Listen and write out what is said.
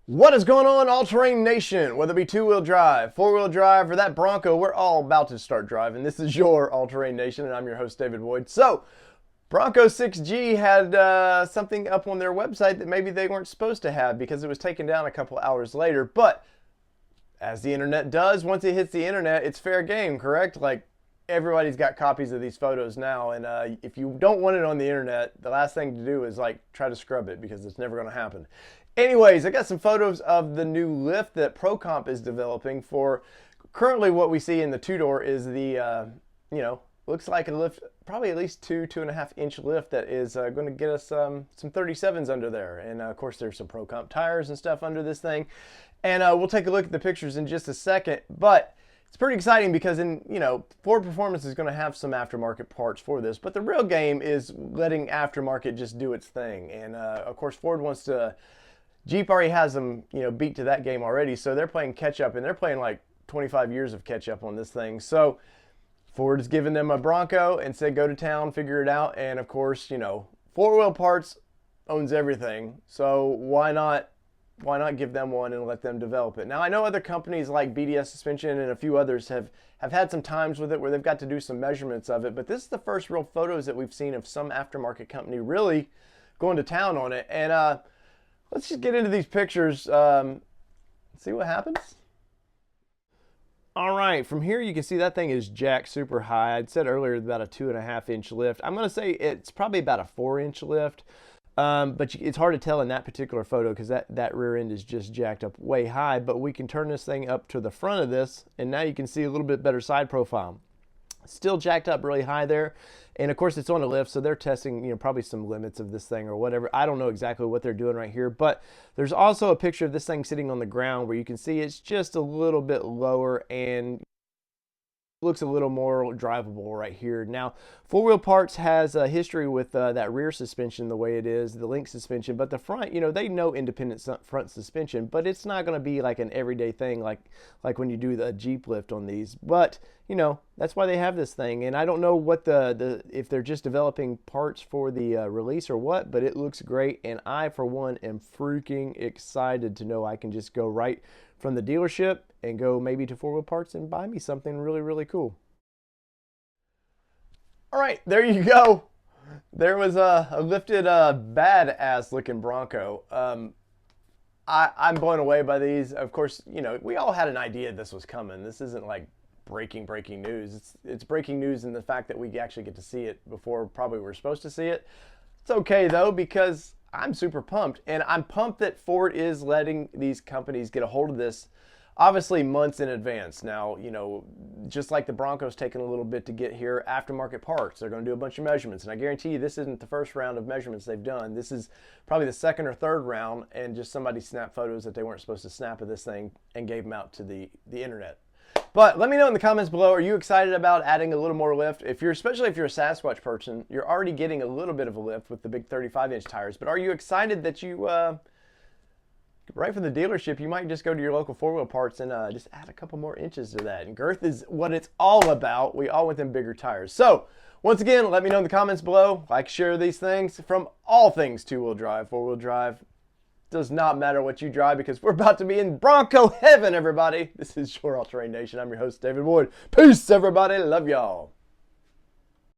What is going on, all-terrain nation? Whether it be two-wheel drive, four-wheel drive, or that Bronco, we're all about to start driving. This is your all-terrain nation, and I'm your host, David Boyd. So, Bronco 6G had something up on their website that maybe they weren't supposed to have because it was taken down a couple hours later. But, as the internet does, once it hits the internet, it's fair game, correct? Like, everybody's got copies of these photos now, and if you don't want it on the internet, the last thing to do is like try to scrub it because it's never going to happen. Anyways, I got some photos of the new lift that Procomp is developing for. Currently, what we see in the two-door is the, looks like a lift, probably at least 2.5 inch lift that is going to get us some 37s under there. And of course, there's some Procomp tires and stuff under this thing. And we'll take a look at the pictures in just a second. But it's pretty exciting because Ford Performance is going to have some aftermarket parts for this. But the real game is letting aftermarket just do its thing. And of course, Ford wants to. Jeep already has them, beat to that game already, so they're playing catch up, and they're playing like 25 years of catch up on this thing. So Ford has given them a Bronco and said go to town, figure it out, and of course, four-wheel parts owns everything, so why not give them one and let them develop it? Now I know other companies like BDS Suspension and a few others have had some times with it where they've got to do some measurements of it, but this is the first real photos that we've seen of some aftermarket company really going to town on it. And let's just get into these pictures, see what happens. All right, from here you can see that thing is jacked super high. I'd said earlier about a 2.5 inch lift. I'm gonna say it's probably about a 4 inch lift, but it's hard to tell in that particular photo because that rear end is just jacked up way high, but we can turn this thing up to the front of this, and now you can see a little bit better side profile. Still jacked up really high there, and of course it's on a lift, so they're testing probably some limits of this thing or whatever. I don't know exactly what they're doing right here, but there's also a picture of this thing sitting on the ground where you can see it's just a little bit lower and looks a little more drivable right here. Now, Four Wheel Parts has a history with that rear suspension the way it is, the link suspension, but the front, they know independent front suspension, but it's not going to be like an everyday thing like when you do the Jeep lift on these. But that's why they have this thing, and I don't know what if they're just developing parts for the release or what, but it looks great, and I for one am freaking excited to know I can just go right from the dealership and go maybe to Four Wheel Parts and buy me something really, really cool. All right, there you go. There was a lifted, badass looking Bronco. I'm blown away by these. Of course, we all had an idea this was coming. This isn't like breaking news. It's breaking news in the fact that we actually get to see it before probably we're supposed to see it. It's okay though, because I'm super pumped, and I'm pumped that Ford is letting these companies get a hold of this obviously months in advance. Now, just like the Broncos taking a little bit to get here, aftermarket parts, they're going to do a bunch of measurements, and I guarantee you this isn't the first round of measurements they've done. This is probably the second or third round, and just somebody snapped photos that they weren't supposed to snap of this thing and gave them out to the internet. But let me know in the comments below, are you excited about adding a little more lift? Especially if you're a Sasquatch person, you're already getting a little bit of a lift with the big 35-inch tires, but are you excited that you, right from the dealership, you might just go to your local Four Wheel Parts and just add a couple more inches to that? And girth is what it's all about. We all want them bigger tires. So, once again, let me know in the comments below. Like, share these things from all things two-wheel drive, four-wheel drive. Does not matter what you drive because we're about to be in Bronco heaven, everybody. This is your All Terrain Nation. I'm your host, David Boyd. Peace, everybody. Love y'all.